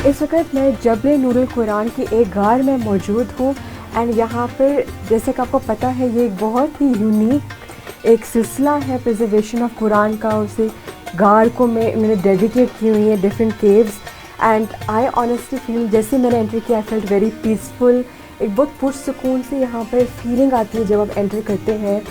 इस वक्त मैं जबल नूरुल कुरान की एक गार में मौजूद हूँ एंड यहाँ पर जैसे कि आपको पता है ये एक बहुत ही यूनिक एक सिलसिला है प्रिजर्वेशन ऑफ कुरान का। उसे गार को मैंने डेडिकेट की हुई है different caves and I honestly feel जैसे मैंने एंटर किया आई फेल्ट वेरी पीसफुल। एक बहुत पुरसुकून से यहाँ पर फीलिंग आती है जब आप एंटर करते हैं।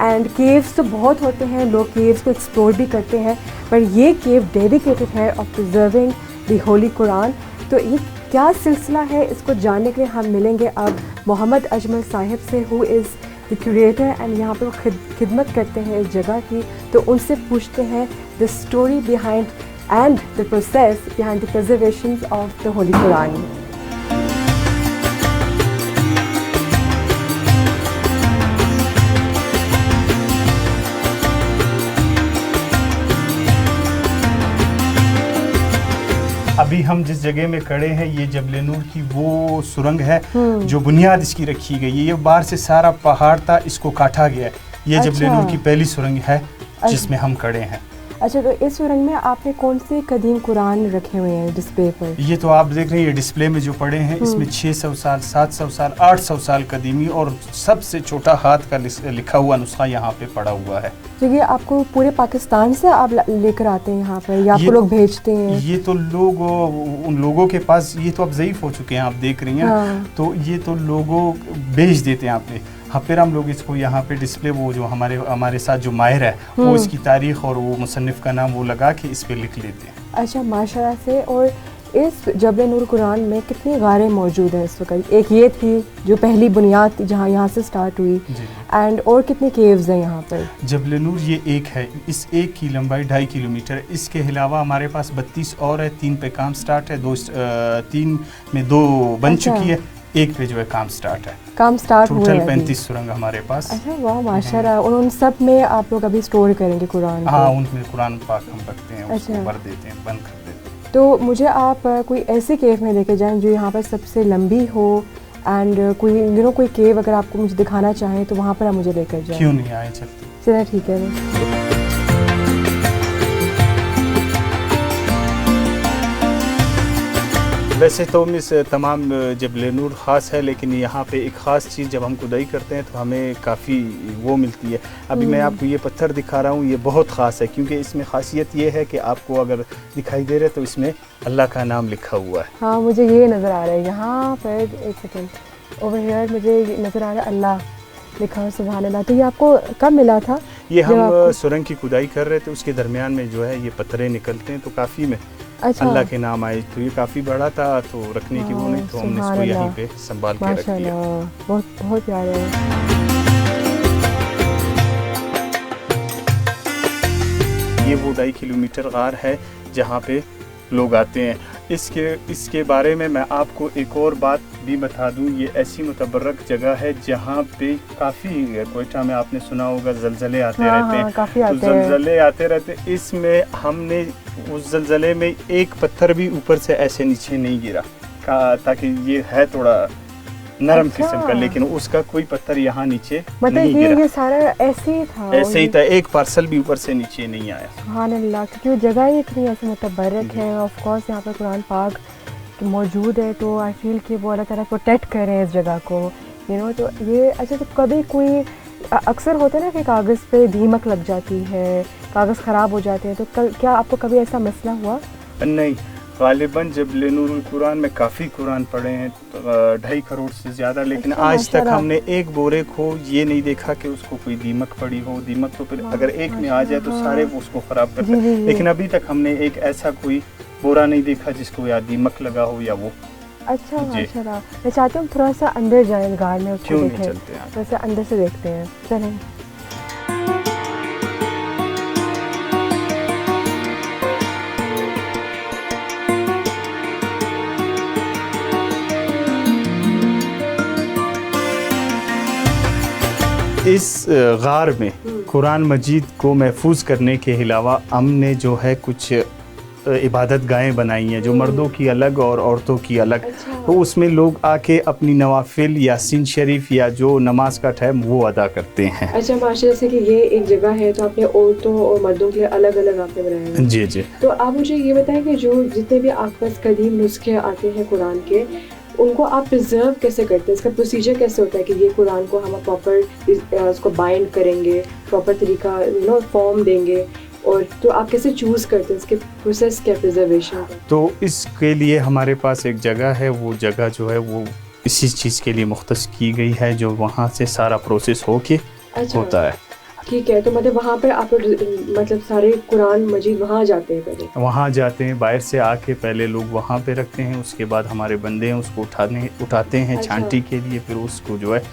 एंड केव्स तो बहुत होते हैं, लोग केव्स को एक्सप्लोर भी करते हैं, पर ये केव डेडिकेटेड है of preserving the Holi Quran. तो ये क्या सिलसिला है इसको जानने के लिए हम मिलेंगे अब मोहम्मद अजमल साहिब से, who is the curator and यहाँ पर वो खिदमत करते हैं इस जगह की। तो उनसे पूछते हैं the story behind and the process behind the preservation of the Holi Quran. अभी हम जिस जगह में खड़े हैं ये जबल नूर की वो सुरंग है जो बुनियाद इसकी रखी गई है। ये बाहर से सारा पहाड़ था, इसको काटा गया है। ये जबल नूर की पहली सुरंग है जिसमें हम खड़े हैं। अच्छा, तो इस सुरंग में आपने कौन से कदीम कुरान रखे हुए हैं डिस्प्ले पर? ये तो आप देख रहे हैं, ये डिस्प्ले में जो पड़े हैं इसमें 600 साल, 700 साल, 800 साल कदीमी और सबसे छोटा हाथ का लिखा हुआ नुस्खा यहाँ पे पड़ा हुआ है। तो ये आपको पूरे पाकिस्तान से आप लेकर आते हैं यहाँ पर या आपको लोग भेजते हैं? ये तो लोग उन लोगों के पास, ये तो अब ज़ईफ़ हो चुके हैं आप देख रही हैं। हाँ। तो ये तो लोगों भेज देते हैं आप पे। हाँ, फिर हम लोग इसको यहाँ पे डिस्प्ले वो जो हमारे साथ जो माहिर है वो इसकी तारीख और वो मुसन्निफ़ का नाम वो लगा के इस पे लिख लेते हैं। अच्छा, माशाल्लाह से। और इस जबल नूर कुरान में कितनी गारें मौजूद हैं इस वक्त? एक ये थी जो पहली बुनियाद थी जहाँ यहाँ से स्टार्ट हुई, एंड और कितने केव्स हैं यहाँ पर? जबल नूर ये एक है, इस एक की लंबाई 2.5 किलोमीटर। इसके अलावा हमारे पास 32 और है। 3 पे काम स्टार्ट है, 3 में 2 बन चुकी है, एक पे जो है काम स्टार्ट है। काम स्टार्ट हुआ है। टोटल 35 सुरंग हमारे पास। अच्छा, वाह माशाल्लाह। और उन सब में आप लोग अभी स्टोर करेंगे कुरान? हाँ, उनमें कुरान पाक हम रखते हैं। अच्छा। उसको भर देते हैं, बंद कर देते हैं। तो मुझे आप कोई ऐसे केव में लेके जाएं जो यहाँ पर सबसे लंबी हो एंड कोई केव अगर आपको मुझे दिखाना चाहें तो वहाँ पर आप मुझे लेकर जाएं। क्यों नहीं आए, चलते। चलिए ठीक है। वैसे तो मिस तमाम जबल नूर ख़ास है, लेकिन यहाँ पे एक ख़ास चीज़ जब हम खुदाई करते हैं तो हमें काफ़ी वो मिलती है। अभी मैं आपको ये पत्थर दिखा रहा हूँ, ये बहुत ख़ास है क्योंकि इसमें ख़ासियत ये है कि आपको अगर दिखाई दे रहा है तो इसमें अल्लाह का नाम लिखा हुआ है। हाँ, मुझे ये नज़र आ रहा है यहाँ पर। एक सेकेंड, ओवर हियर मुझे नज़र आ रहा है अल्लाह लिखा हुआ, सुभान अल्लाह। तो ये आपको कब मिला था? ये हम सुरंग की खुदाई कर रहे थे, उसके दरमियान में जो है ये पत्थरे निकलते हैं तो काफ़ी में अच्छा। अल्लाह के नाम आए। तो ये काफ़ी बड़ा था तो रखने की वो नहीं, तो हमने इसको यहीं पे संभाल के रख दिया। बहुत बहुत प्यारा है। ये वो 2.5 किलोमीटर गार है जहाँ पे लोग आते हैं। इसके बारे में मैं आपको एक और बात भी बता दूं, ये ऐसी मुतबर्रक जगह है जहाँ पे काफ़ी, कोयटा में आपने सुना होगा ज़लज़ले आते रहते हैं। काफ़ी आते तो ज़लज़ले आते रहते। इसमें हमने उस ज़लज़ले में एक पत्थर भी ऊपर से ऐसे नीचे नहीं गिरा, ताकि ये है थोड़ा नरम किस्म का, लेकिन उसका कोई पत्थर यहाँ नीचे नहीं गिरा। ये सारा ऐसे ही था? ऐसे ही था, एक पार्सल भी ऊपर से नीचे नहीं आया। सुभान अल्लाह, क्योंकि वो जगह ही इतनी ऐसे मुतबर्रक है। ऑफ कोर्स यहाँ पर कुरान पाक मौजूद है तो आई फील कि वो अल्लाह ताला प्रोटेक्ट कर रहे हैं इस जगह को, यू नो। तो ये अच्छा, तो कभी कोई अक्सर होता है ना कि कागज़ पे दीमक लग जाती है, कागज़ ख़राब हो जाते हैं, तो क्या आपको कभी ऐसा मसला हुआ? नहीं, ग़ालिबन जबल नूरुल कुरान में काफ़ी कुरान पढ़े हैं, 2.5 करोड़ से ज़्यादा, लेकिन आज तक हमने एक बोरे को ये नहीं देखा कि उसको कोई दीमक पड़ी हो। दीमक तो फिर अगर एक में आ जाए तो सारे उसको ख़राब करते हैं, लेकिन अभी तक हमने एक ऐसा कोई बोरा नहीं देखा जिसको या दीमक लगा हो या वो। अच्छा, माशाल्लाह। मैं चाहती हूँ थोड़ा सा अंदर जाएं गार में, उसको क्यों देखें। नहीं चलते हैं, थोड़ा सा अंदर से देखते हैं, चलें। इस गार में कुरान मजीद को महफूज करने के अलावा हमने जो है कुछ इबादत गाहें बनाई हैं, जो मर्दों की अलग और औरतों की अलग। अच्छा। तो उसमें लोग आके अपनी नवाफिल यासीन शरीफ या जो नमाज का टाइम वो अदा करते हैं। अच्छा माशा, जैसे कि ये एक जगह है तो आपने औरतों और मर्दों के लिए अलग अलग आपने बनाया है। जी जी। तो आप मुझे ये बताएं कि जो जितने भी आपके पास कदीम नुस्खे आते हैं कुरान के, उनको आप प्रिजर्व कैसे करते हैं? इसका प्रोसीजर कैसे होता है कि ये कुरान को हम प्रॉपर उसको बाइंड करेंगे, प्रॉपर तरीका फॉर्म देंगे, और तो आप कैसे चूज़ करते हैं इसके प्रोसेस क्या प्रिजर्वेशन का? तो इसके लिए हमारे पास एक जगह है, वो जगह जो है वो इसी चीज़ के लिए मुख्तस की गई है, जो वहाँ से सारा प्रोसेस होके होता है। ठीक है, तो मतलब वहाँ पर आप मतलब सारे कुरान मजीद वहाँ जाते हैं पहले? वहाँ जाते हैं, बाहर से आके पहले लोग वहाँ पे रखते हैं, उसके बाद हमारे बंदे हैं उसको उठाते हैं अच्छा। छांटी के लिए, फिर उसको जो है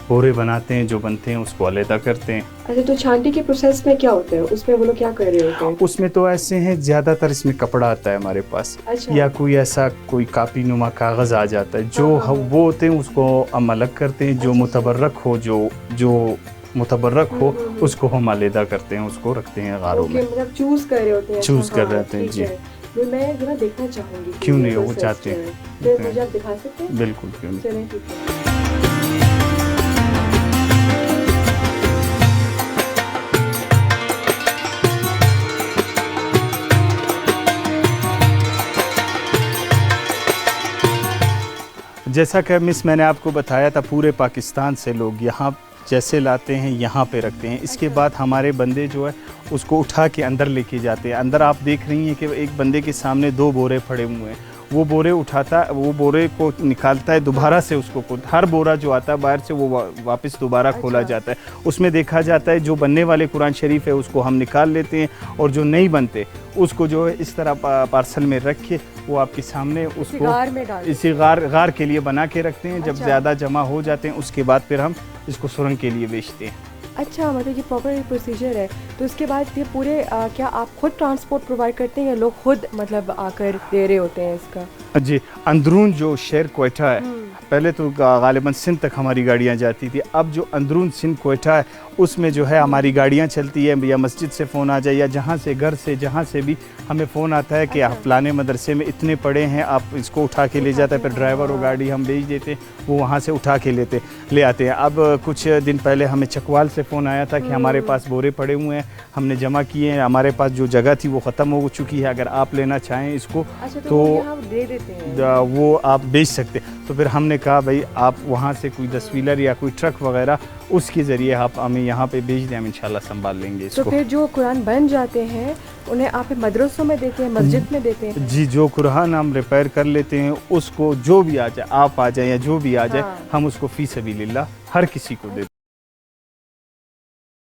बोरे बनाते हैं, जो बनते हैं उसको अलहदा करते हैं। अच्छा, तो छांटी के प्रोसेस में क्या होता है? उसमें वो लोग क्या कर रहे होते हैं? उसमें तो ऐसे हैं, ज़्यादातर इसमें कपड़ा आता है हमारे पास। अच्छा। या कोई ऐसा कोई कापी नुमा कागज़ आ जाता है, जो हाँ। वो होते हैं उसको हम अलग करते हैं, जो अच्छा। मुतबर्रक हो, जो मुतबर्रक हो उसको हम अलहदा करते हैं, उसको रखते हैं गारों में। मतलब चूज कर रहे होते हैं? चूज कर हाँ, रहे हैं ठीक जी। है। तो मैं जरा देखना चाहूंगी। क्यों नहीं, वो प्रोसेस चाहते जो हैं। है। तो मुझे आप दिखा सकते हैं? बिल्कुल, क्यों नहीं। चलें, ठीक है। जैसा कि मिस मैंने आपको बताया था, पूरे पाकिस्तान से लोग यहाँ जैसे लाते हैं यहाँ पे रखते हैं। इसके बाद हमारे बंदे जो है उसको उठा के अंदर लेके जाते हैं। अंदर आप देख रही हैं कि एक बंदे के सामने 2 बोरे पड़े हुए हैं, वो बोरे उठाता, वो बोरे को निकालता है दोबारा से, उसको हर बोरा जो आता है बाहर से वो वापस दोबारा खोला जाता है। उसमें देखा जाता है जो बनने वाले कुरान शरीफ है उसको हम निकाल लेते हैं, और जो नहीं बनते उसको जो है इस तरह पार्सल में रख के वो आपके सामने उसको गार में डाल इसी गार के लिए बना के रखते हैं। जब अच्छा। ज़्यादा जमा हो जाते हैं उसके बाद फिर हम इसको सुरंग के लिए बेचते हैं। अच्छा, मतलब ये प्रॉपर प्रोसीजर है। तो उसके बाद ये पूरे क्या आप खुद ट्रांसपोर्ट प्रोवाइड करते हैं या लोग खुद मतलब आकर दे रहे होते हैं इसका? जी, अंदरून जो शहर क्वेटा है, पहले तो गालिबन सिंध तक हमारी गाड़ियाँ जाती थी। अब जो अंदरून सिंध क्वेटा है उसमें जो है हमारी गाड़ियाँ चलती है, या मस्जिद से फ़ोन आ जाए या जहाँ से घर से जहाँ से भी हमें फ़ोन आता है कि आप फलाने मदरसे में इतने पड़े हैं, आप इसको उठा के ले जाता है। फिर ड्राइवर और गाड़ी हम भेज देते हैं, वो वहाँ से उठा के ले आते हैं। अब कुछ दिन पहले हमें चकवाल से फ़ोन आया था कि हमारे पास बोरे पड़े हुए हैं, हमने जमा किए हैं, हमारे पास जो जगह थी वो ख़त्म हो चुकी है, अगर आप लेना चाहें इसको तो वो दे देते हैं, वो आप बेच सकते। तो फिर हमने कहा भाई आप वहाँ से कोई 10 व्हीलर या कोई ट्रक वगैरह उसके ज़रिए आप हमें यहाँ पे भेज दें, हम इंशाल्लाह संभाल लेंगे इसको। तो फिर जो कुरान बन जाते हैं उन्हें आप मदरसों में देते हैं, मस्जिद में देते हैं? जी, जो कुरान हम रिपेयर कर लेते हैं उसको जो भी आ जाए, आप आ जाए या जो भी आ जाए, हम उसको फ़ी सबीलिल्लाह हर किसी को देते हैं।